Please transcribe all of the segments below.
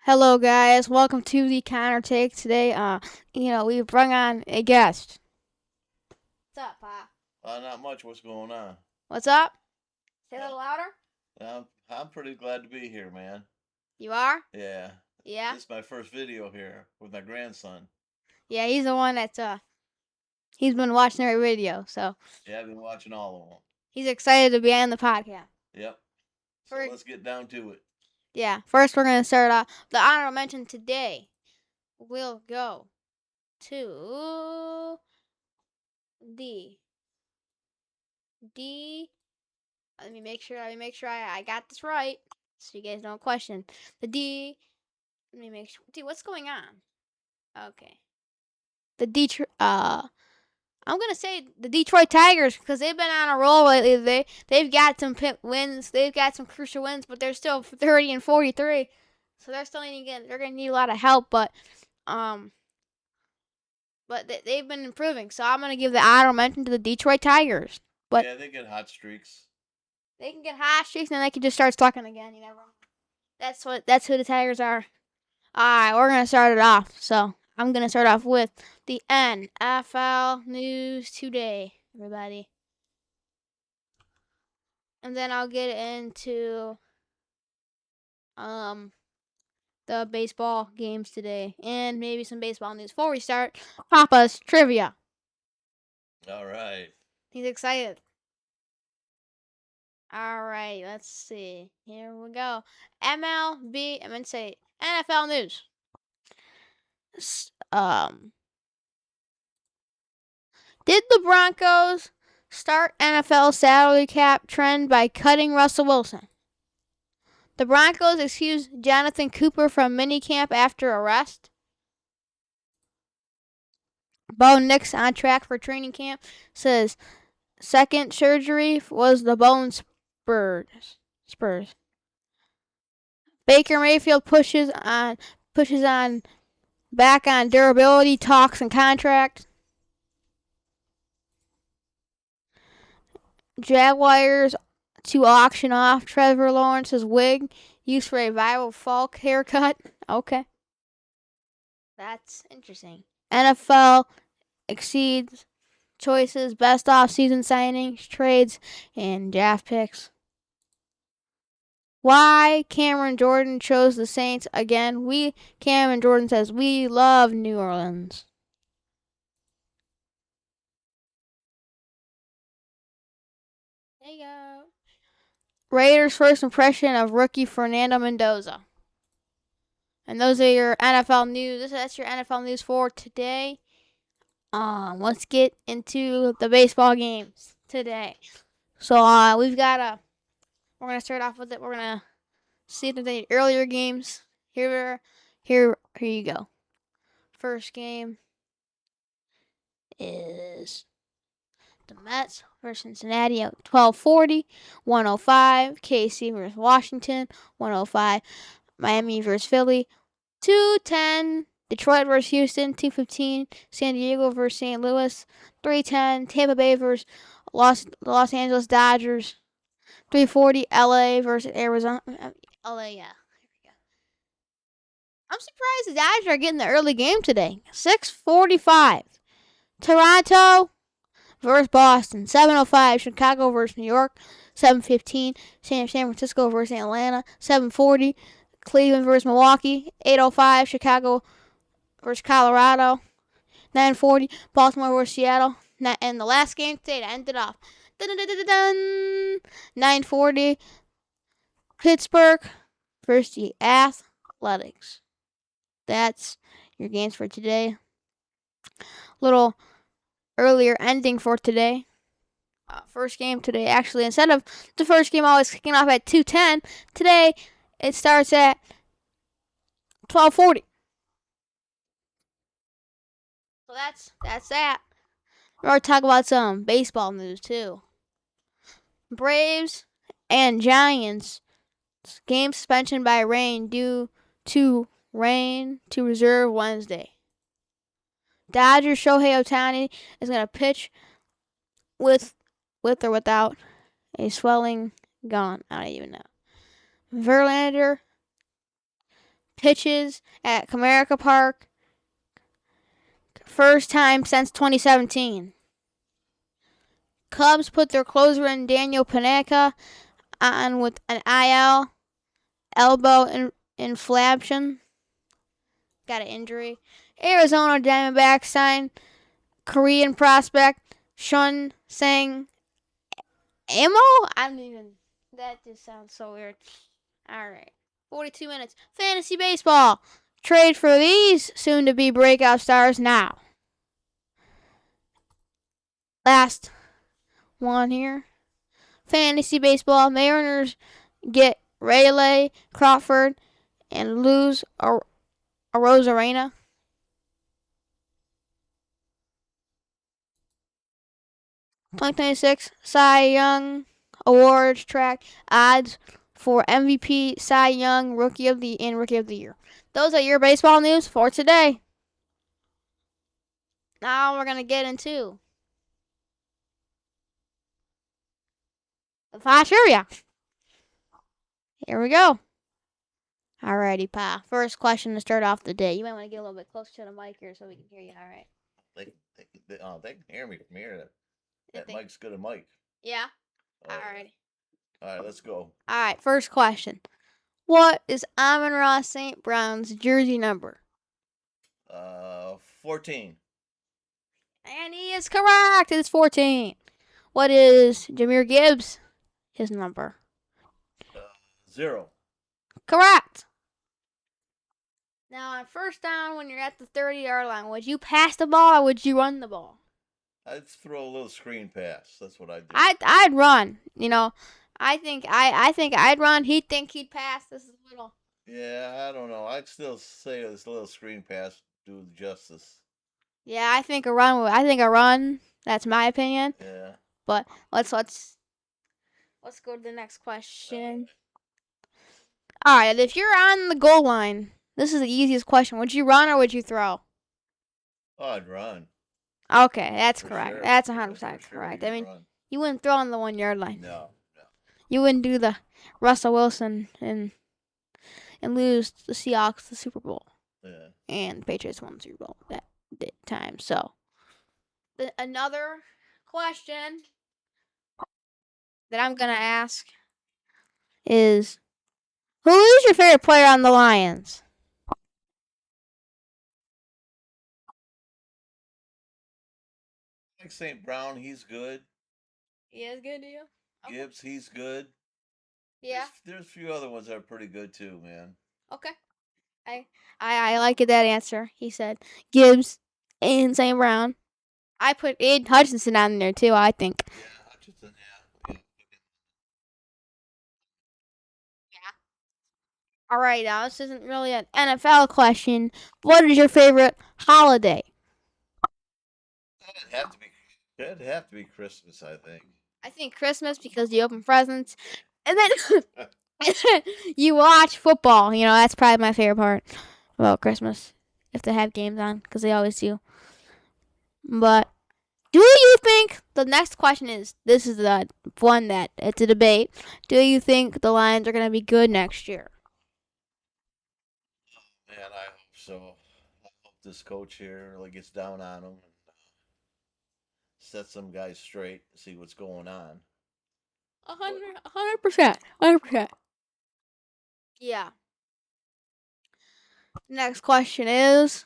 Hello, guys. Welcome to the Take. Today, we brought on a guest. What's up, Pa? Not much. What's going on? What's up? Say a little louder. I'm pretty glad to be here, man. You are? Yeah. Yeah. This is my first video here with my grandson. Yeah, he's the one that's he's been watching every video, so Yeah, I've been watching all of them. he's excited to be on the podcast. Yep. So let's get down to it. Yeah. First, we're gonna start off the honorable mention today. Will go to D. D. Let me make sure. I got this right, so you guys don't question the D. Let me make sure. Dude, what's going on? Okay. The Detroit. I'm gonna say the Detroit Tigers because they've been on a roll lately. They've got some wins. They've got some crucial wins, but they're still 30 and 43. So they're still they're gonna need a lot of help. But they've been improving. So I'm gonna give the honorable mention to the Detroit Tigers. But yeah, they get hot streaks. They can get hot streaks and then they can just start sucking again. You never know. That's who the Tigers are. Alright, we're gonna start it off. So I'm gonna start off with the NFL news today, everybody. And then I'll get into the baseball games today and maybe some baseball news. Before we start, Papa's trivia. All right. He's excited. All right, let's see. Here we go. MLB. I'm gonna say NFL news. Did the Broncos start NFL salary cap trend by cutting Russell Wilson? The Broncos excused Jonathan Cooper from minicamp after arrest. Bo Nix on track for training camp. Says second surgery was the bone spurs. Baker Mayfield pushes on back on durability talks and contract. Jaguars to auction off Trevor Lawrence's wig used for a viral Falk haircut. Okay. That's interesting. NFL exceeds choices, best off-season signings, trades, and draft picks. Why Cameron Jordan chose the Saints again? Cameron Jordan says, we love New Orleans. There you go. Raiders' first impression of rookie Fernando Mendoza. And those are your NFL news. That's your NFL news for today. Let's get into the baseball games today. So we're gonna start off with it. We're gonna see the earlier games. Here you go. First game is the Mets versus Cincinnati at 12:40, 105. KC versus Washington, 105. Miami versus Philly, 2:10. Detroit versus Houston, 2:15. San Diego versus St. Louis, 3:10. Tampa Bay versus Los Angeles Dodgers, 3:40. LA versus Arizona. LA, yeah. I'm surprised the Dodgers are getting the early game today. 6:45. Toronto versus Boston, 7:05. Chicago versus New York, 7:15. San Francisco versus Atlanta, 7:40. Cleveland versus Milwaukee, 8:05. Chicago versus Colorado, 9:40. Baltimore versus Seattle. And the last game today to end it off, 9:40. Pittsburgh versus the Athletics. That's your games for today. Little earlier ending for today. First game today, actually, instead of the first game always kicking off at 2:10, today it starts at 12:40. So that's that. We're going to talk about some baseball news too. Braves and Giants game suspension by rain due to rain to reserve Wednesday. Dodgers Shohei Ohtani is going to pitch with or without a swelling gone. I don't even know. Verlander pitches at Comerica Park. First time since 2017. Cubs put their closer in Daniel Panenka on with an IL elbow inflammation. Got an injury. Arizona Diamondbacks signed Korean prospect Shun Sang Amo? I don't even. That just sounds so weird. Alright. 42 minutes. Fantasy baseball. Trade for these soon to be breakout stars now. Last one here. Fantasy baseball. Mariners get Rayleigh, Crawford, and lose Rosarena. 2026 Cy Young Awards track odds for MVP, Cy Young, Rookie of the Year. Those are your baseball news for today. Now we're gonna get into the flash area. Here we go. Alrighty, pa. First question to start off the day. You might want to get a little bit closer to the mic here so we can hear you. All right. They can hear me from here. That mic's good a mic. Yeah. Oh, Alrighty. All right, let's go. All right. First question. What is Amon-Ra St. Brown's jersey number? 14. And he is correct. It's 14. What is Jahmyr Gibbs? His number. 0. Correct. Now, on first down, when you're at the 30-yard line, would you pass the ball or would you run the ball? I'd throw a little screen pass. That's what I'd do. I'd run. You know, I think I'd run. He'd think he'd pass. This is little. Yeah, I don't know. I'd still say this little screen pass do the justice. Yeah, I think a run. That's my opinion. Yeah. But let's go to the next question. All right, if you're on the goal line, this is the easiest question. Would you run or would you throw? Oh, I'd run. Okay, that's correct. Sure. That's 100% correct. I mean, you wouldn't throw on the 1-yard line. No. You wouldn't do the Russell Wilson and lose the Seahawks the Super Bowl. Yeah. And the Patriots won the Super Bowl that time. So, another question that I'm going to ask is, who is your favorite player on the Lions? Like St. Brown, he's good. He is good to you? Okay. Gibbs, he's good. Yeah. There's a few other ones that are pretty good too, man. Okay. I like that answer. He said Gibbs and St. Brown. I put Aiden Hutchinson on there too, I think. Yeah, Hutchinson, yeah. All right, now this isn't really an NFL question. What is your favorite holiday? That'd have to be Christmas, I think. I think Christmas because you open presents, and then you watch football. You know, that's probably my favorite part about Christmas, if they have games on, because they always do. But do you think, the next question is, this is the one that it's a debate. Do you think the Lions are going to be good next year? Man, I hope so. I hope this coach here really gets down on them and sets some guys straight, see what's going on. 100%. 100%. Yeah. Next question is,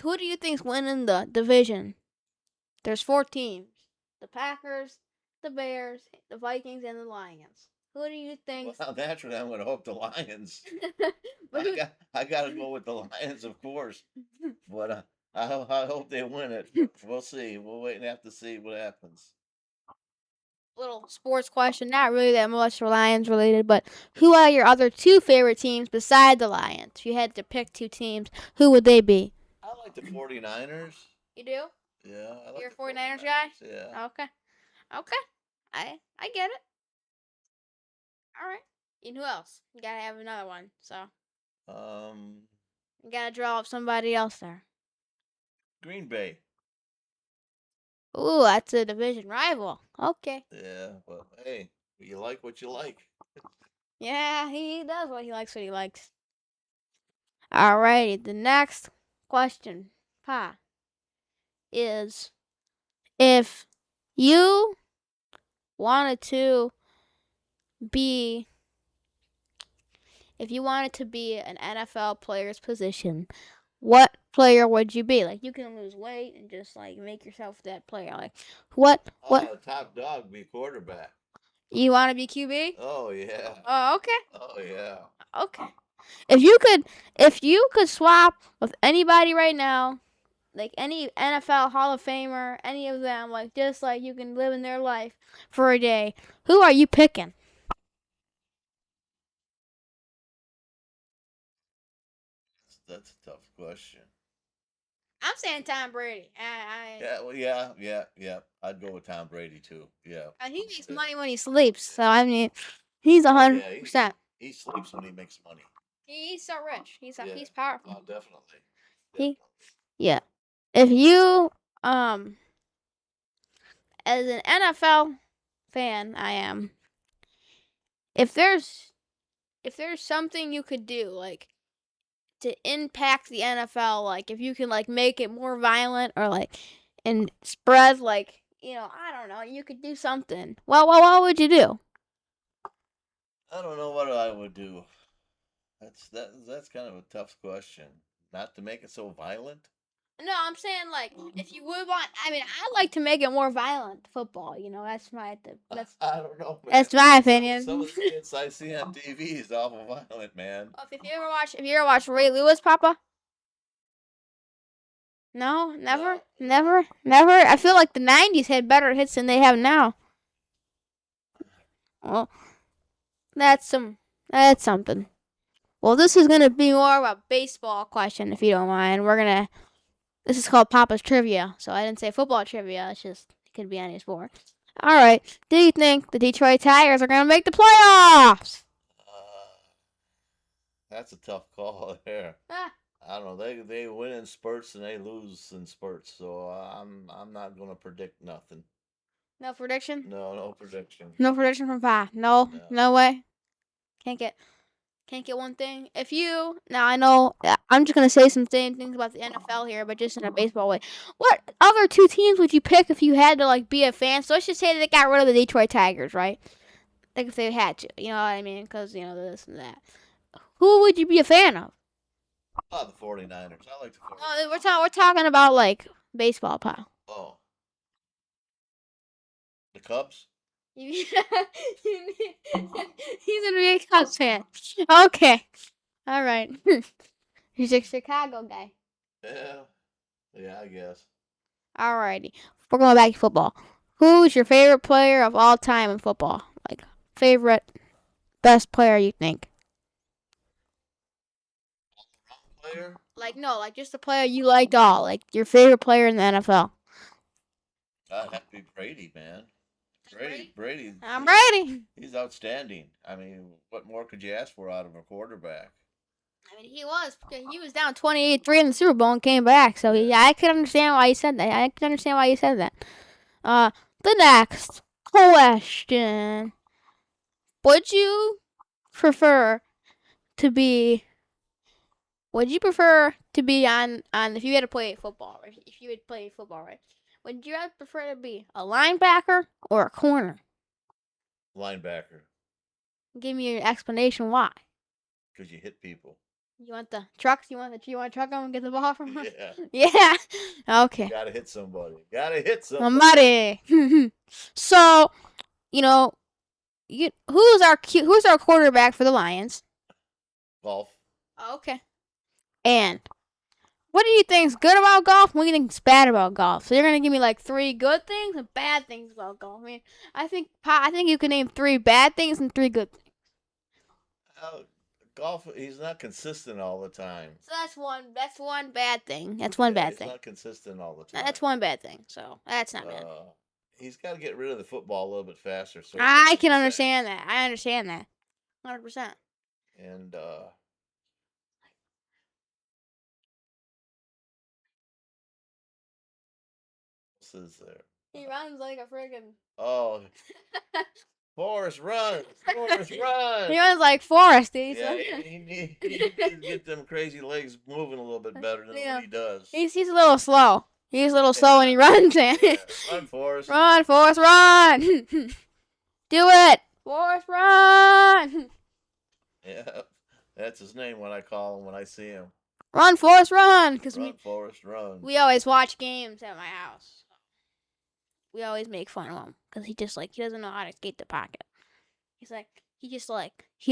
who do you think's winning the division? There's 4 teams. The Packers, the Bears, the Vikings, and the Lions. Who do you think? Well, naturally, I'm going to hope the Lions. I got to go with the Lions, of course. But I hope they win it. We'll see. We'll wait and have to see what happens. Little sports question, not really that much Lions related, but who are your other 2 favorite teams beside the Lions? If you had to pick 2 teams, who would they be? I like the 49ers. You do? Yeah. You're a 49ers guy? Yeah. Okay. I get it. All right. And who else? You gotta have another one. So. You gotta draw up somebody else there. Green Bay. Ooh, that's a division rival. Okay. Yeah, but hey, you like what you like. Yeah, he does what he likes. What he likes. Alrighty, the next question, Pa, is if you wanted to be if you wanted to be an NFL player's position, what player would you be? Like you can lose weight and just like make yourself that player. Like what Top dog be quarterback. you want to be QB? Oh yeah. Oh, okay. Oh yeah. Okay. If you could swap with anybody right now, like any NFL Hall of Famer, any of them, like just like you can live in their life for a day, who are you picking? That's a tough question. I'm saying Tom Brady. Yeah, well, yeah. I'd go with Tom Brady too. Yeah. He makes money when he sleeps, so I mean, he's 100%. He sleeps when he makes money. He's so rich. He's Oh, powerful. definitely. He yeah. If you as an NFL fan, I am. If there's something you could do like to impact the NFL, like if you can like make it more violent or like and spread like I don't know, you could do something. Well, what would you do? I don't know what I would do. That's kind of a tough question. Not to make it so violent. No, I'm saying like if you would want. I mean, I'd like to make it more violent. Football, that's I don't know, man. that's my opinion. Some of the shits I see on TV is awful violent, man. If you ever watch Ray Lewis, Papa? No, never, never, never. I feel like the '90s had better hits than they have now. Well, that's something. Well, this is gonna be more of a baseball question, if you don't mind. This is called Papa's Trivia, so I didn't say football trivia. It could be any sport. All right. Do you think the Detroit Tigers are gonna make the playoffs? Uh, that's a tough call there. Ah, I don't know. They win in spurts and they lose in spurts. So I'm not gonna predict nothing. no prediction. No prediction. No prediction from Pa. No, No. no way. Can't get one thing. If you now, I know I'm just gonna say some things about the NFL here, but just in a baseball way. What other two teams would you pick if you had to like be a fan? So let's just say that they got rid of the Detroit Tigers, right? Like if they had to, you know what I mean? Because this and that. Who would you be a fan of? Oh, the 49ers. I like the 49ers. No, we're talking about like baseball, pal. Oh, the Cubs. He's a big Cubs fan. Okay, all right. He's a Chicago guy. Yeah, I guess. Alrighty, we're going back to football. Who's your favorite player of all time in football? Like favorite, best player you think? Player? Like no, like just a player you liked all. Like your favorite player in the NFL. I'd have to be Brady, man. Brady. I'm ready. He's outstanding. I mean, what more could you ask for out of a quarterback? I mean, he was down 28-3 in the Super Bowl and came back. So yeah, I can understand why you said that. I can understand why you said that. The next question: Would you prefer to be? Would you prefer to be on if you had to play football? Right? If you had played football, right? Would you prefer to be a linebacker or a corner? Linebacker. Give me your explanation why. Because you hit people. You want the trucks? You want to truck them and get the ball from them? Yeah. Yeah. Okay. Gotta hit somebody. Gotta hit somebody. So, you know, who's our quarterback for the Lions? Golf. Okay. And what do you think's good about golf? What do you think's bad about golf? So you're gonna give me like 3 good things and bad things about golf. I mean, I think you can name 3 bad things and 3 good things. Golf, he's not consistent all the time. So that's one bad thing. That's one bad thing. He's not consistent all the time. That's one bad thing. So that's not bad. He's got to get rid of the football a little bit faster. So I can understand that. I understand that. 100%. And what is there? He runs like a friggin'. Oh, Forrest, run! Forrest, run! He runs like Forrest, dude. Yeah, he needs to get them crazy legs moving a little bit better than what he does. He's a little slow. He's a little slow when he runs. Yeah. Run, Forrest. Run, Forrest, run! Do it! Forrest, run! Yeah, that's his name when I call him when I see him. Run, Forrest, run! Run, Forrest, run. We always watch games at my house. We always make fun of him because he doesn't know how to skate the pocket. He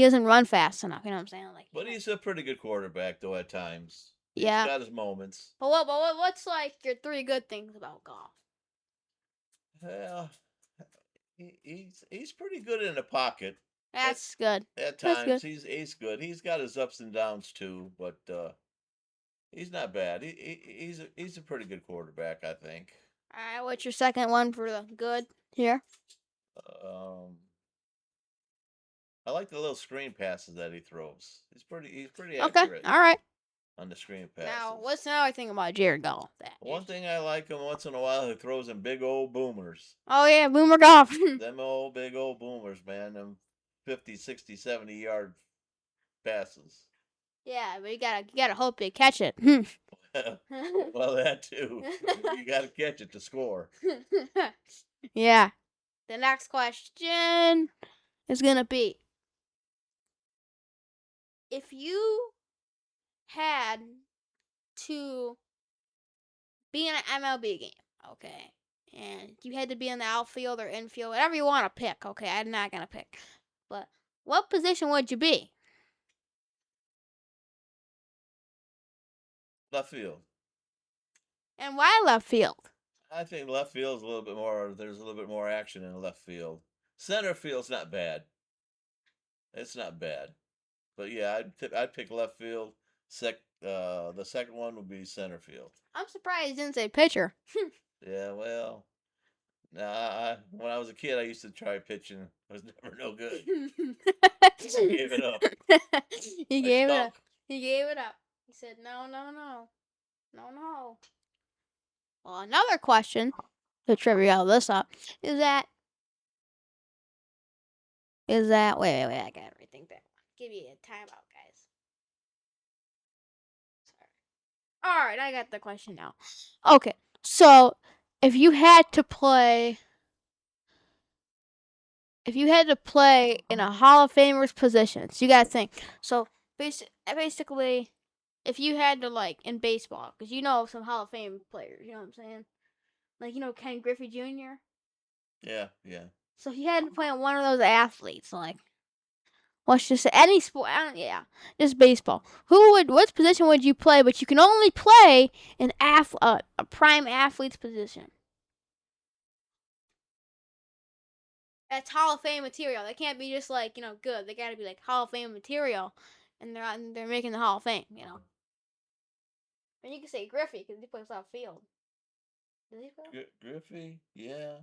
doesn't run fast enough. You know what I'm saying? But he's a pretty good quarterback though at times. Yeah. He's got his moments. But what's like your 3 good things about golf? Well, he's pretty good in the pocket. That's good. At times he's good. He's got his ups and downs too, but he's not bad. He's a pretty good quarterback, I think. All right, what's your second one for the good here? I like the little screen passes that he throws. He's pretty Okay, accurate. all right. On the screen passes. Now, what's another thing about Jared Goff? One thing I like him once in a while, he throws in big old boomers. Oh yeah, Boomer Goff. Them big old boomers, man. Them 50, 60, 70-yard passes. Yeah, but you gotta hope they catch it. Well, that too. You gotta catch it to score. Yeah. The next question is gonna be, if you had to be in an MLB game, okay, and you had to be in the outfield or infield, whatever you want to pick, okay, I'm not gonna pick, but what position would you be? Left field. And why left field? I think left field is a little bit more. There's a little bit more action in left field. Center field's not bad. It's not bad, but yeah, I'd pick left field. The second one would be center field. I'm surprised you didn't say pitcher. Yeah, well, when I was a kid, I used to try pitching. I was never no good. I gave it up. He gave it up. He gave it up. He said, no. Well, another question to trivia this up is that wait, I gotta rethink that. Give you a timeout, guys. Sorry. Alright, I got the question now. Okay, so if you had to play in a Hall of Famer's position, so you gotta think. So basically, if you had to, like, in baseball, because you know some Hall of Fame players, you know what I'm saying? Like, you know Ken Griffey Jr.? Yeah. So he had to play on one of those athletes, like, let's just say any sport. Just baseball. What position would you play? But you can only play in a prime athlete's position. That's Hall of Fame material. They can't be just like good. They gotta be like Hall of Fame material, and they're making the Hall of Fame. And you can say Griffey because he plays left field. Does he play? Griffey, yeah.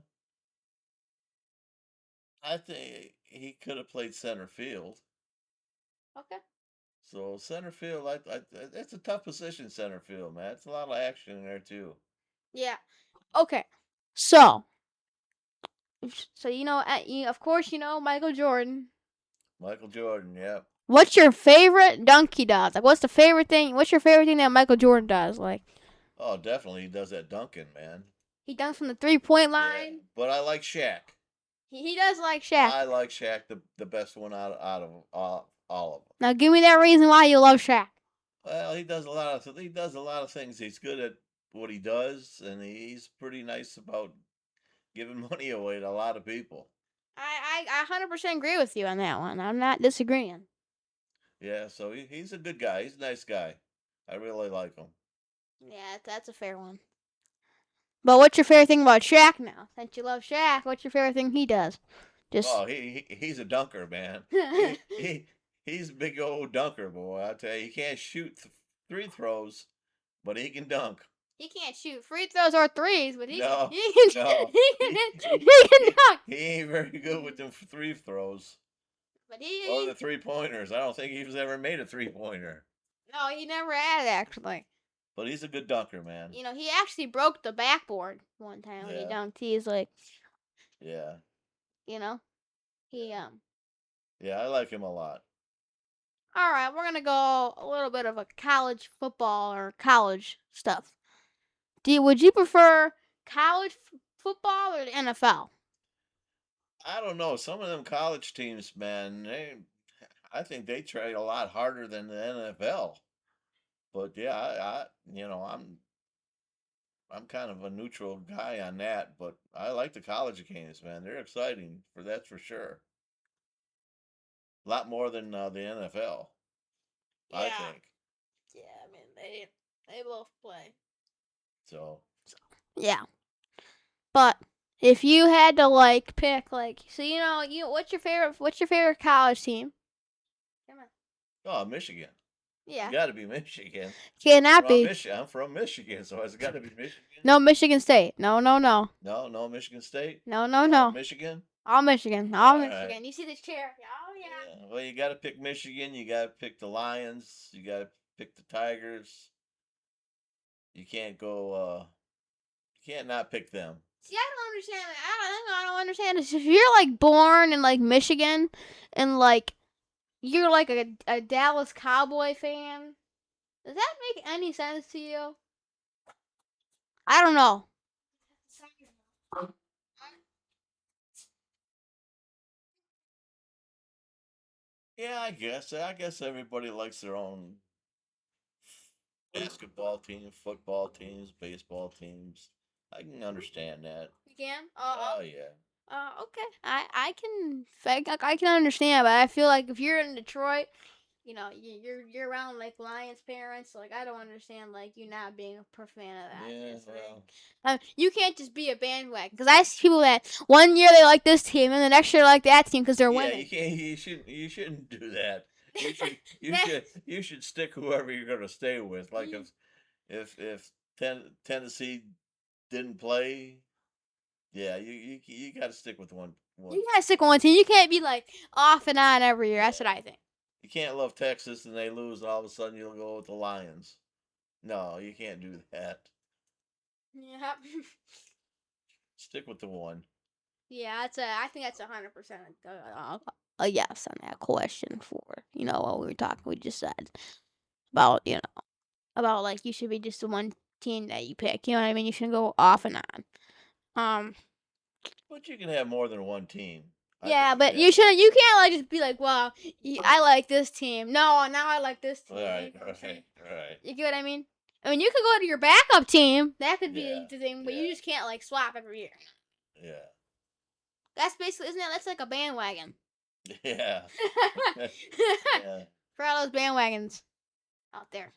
I think he could have played center field. Okay. So center field, it's a tough position. Center field, man. It's a lot of action in there too. Yeah. Okay. So of course Michael Jordan. Michael Jordan, yeah. What's your favorite dunk he does? Like, what's your favorite thing that Michael Jordan does? Like, oh, definitely he does that dunking, man. He dunks from the 3-point line. Yeah, but I like Shaq. He does like Shaq. I like Shaq, the best one out of all of them. Now, give me that reason why you love Shaq. Well, he does a lot of things. He's good at what he does, and he's pretty nice about giving money away to a lot of people. I 100% agree with you on that one. I'm not disagreeing. Yeah, so he's a good guy. He's a nice guy. I really like him. Yeah, that's a fair one. But what's your favorite thing about Shaq now? Since you love Shaq, what's your favorite thing he does? He's a dunker, man. He's a big old dunker, boy. I tell you, he can't shoot 3 throws, but he can dunk. He can't shoot free throws or threes, but he can dunk. He ain't very good with them 3 throws. Or the 3-pointers. I don't think he's ever made a 3-pointer. No, he never had, actually. But he's a good dunker, man. He actually broke the backboard one time when he dunked. He's like... Yeah. Yeah. Yeah, I like him a lot. All right, we're gonna go a little bit of a college football or college stuff. Would you prefer college football or the NFL? I don't know. Some of them college teams, man, I think they try a lot harder than the NFL. But yeah, I'm kind of a neutral guy on that. But I like the college games, man. They're exciting for that's for sure. A lot more than the NFL, I Yeah. think. Yeah, I mean they both play. So Yeah. But if you had to like pick so you what's your favorite college team? Come on. oh, Michigan. It's Yeah. got to be Michigan. Cannot be. I'm from Michigan, so it's got to be Michigan. No Michigan State. No, no, no. No, no Michigan State. No, no, Oh, no. Michigan. All Michigan. All All right. Michigan. You see this chair? Oh yeah. Yeah. Well, you got to pick Michigan. You got to pick the Lions. You got to pick the Tigers. You can't go. You can't not pick them. See, I don't understand it. I don't understand this. If you're like born in like Michigan, and like you're like a Dallas Cowboy fan, does that make any sense to you? I don't know. Yeah, I guess. I guess everybody likes their own basketball teams, football teams, baseball teams. I can understand that. You can? Oh yeah. Okay. I can understand, but I feel like if you're in Detroit, you're around like Lions parents. Like I don't understand like you not being a fan of that. Yeah. It's like, Well. you can't just be a bandwagon. Because I see people that one year they like this team and the next year they like that team because they're Yeah, winning. you can't. You shouldn't do that. You should. You should stick whoever you're going to stay with. Like if Tennessee didn't play, yeah, you got to stick with one. You gotta stick with one team. You can't be like off and on every year. That's what I think. You can't love Texas and they lose, and all of a sudden you'll go with the Lions. No, you can't do that. Yeah. Stick with the one. Yeah, I think that's 100% a yes on that question for what we were talking. We just said about about like you should be just the one team that you pick. You know what I mean? You shouldn't go off and on. But you can have more than one team. Yeah, but you shouldn't. You can't like just be like, well, I like this team. No, now I like this team. Right. You get what I mean? I mean, you could go to your backup team. That could be Yeah, the thing, but you just can't like swap every year. Yeah. That's basically, isn't that? That's like a bandwagon. Yeah. Yeah. For all those bandwagons out there.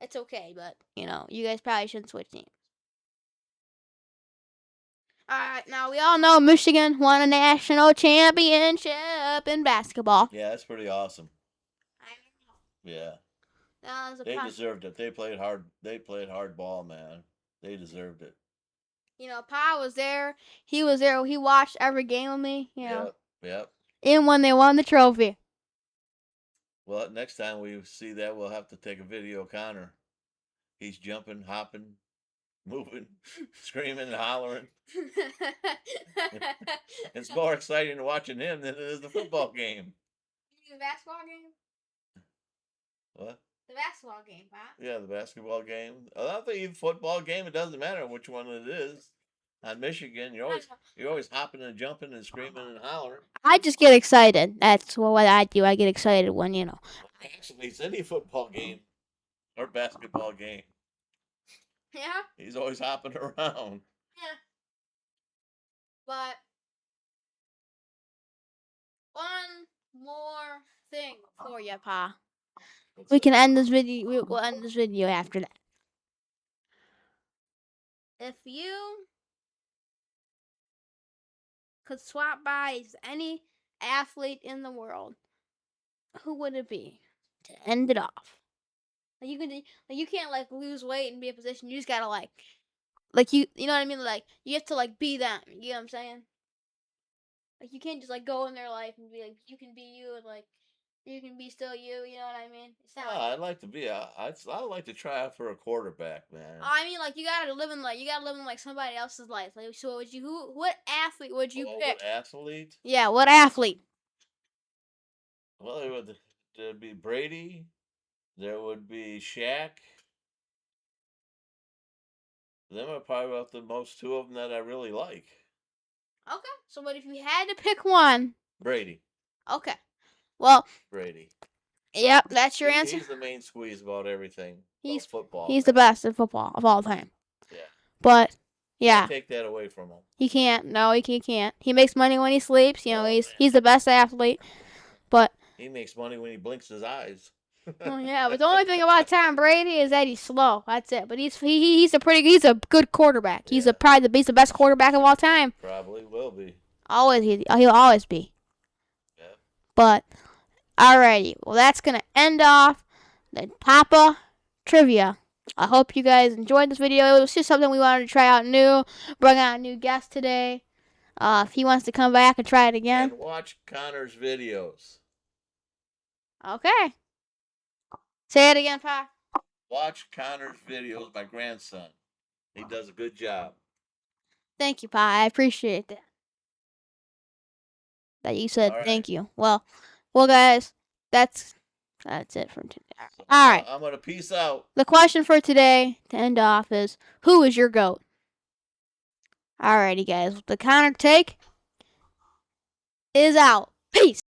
It's okay, but you guys probably shouldn't switch teams. Alright, now we all know Michigan won a national championship in basketball. Yeah, that's pretty awesome. I Yeah. know. They deserved it. They played hard. They played hard ball, man. They deserved it. Pa was there. He was there. He watched every game with me. Yep. And when they won the trophy. Well, next time we see that, we'll have to take a video of Connor. He's jumping, hopping, moving, screaming, and hollering. It's more exciting watching him than it is the football game. The basketball game? What? The basketball game, Pa. Yeah, the basketball game. I don't think even football game. It doesn't matter which one it is. On Michigan, you're always hopping and jumping and screaming and hollering. I just get excited. That's what I do. I get excited when Actually, it's any football game or basketball game. Yeah. He's always hopping around. Yeah. But one more thing for you, Pa. We can end this video. We'll end this video after that. If you could swap bodies with any athlete in the world, who would it be? To end it off, you can't like lose weight and be a position. You just gotta you know what I mean. Like you have to like be them. You know what I'm saying? Like you can't just like go in their life and be like you can be you and like You can be still you. You know what I mean? It's not I'd like to be. I'd like to try out for a quarterback, man. I mean, like you gotta live in like somebody else's life. Like, so would you? What athlete would you pick? What athlete? Yeah, what athlete? Well, there'd be Brady. There would be Shaq. Them are probably about the most two of them that I really like. Okay, so but if you had to pick one, Brady. okay, well, Brady. yep, that's your answer. He's the main squeeze about everything. He's football. He's the best in football of all time. Yeah. But yeah, Can't take that away from him. he can't. No, he can't. He makes money when he sleeps. You know, he's the best athlete. But he makes money when he blinks his eyes. Oh yeah, but the only thing about Tom Brady is that he's slow. That's it. But he's a good quarterback. He's probably the best quarterback of all time. Probably will be. He'll always be. Yeah. But alrighty, well that's gonna end off the Papa trivia. I hope you guys enjoyed this video. It was just something we wanted to try out new. Bring out a new guest today. If he wants to come back and try it again. And watch Connor's videos. Okay. Say it again, Pa. Watch Connor's videos, my grandson. He does a good job. Thank you, Pa. I appreciate that. That you said thank you. Well, guys, that's it for today. All right. I'm gonna peace out. The question for today to end off is, who is your GOAT? Alrighty, guys. The counter take is out. Peace.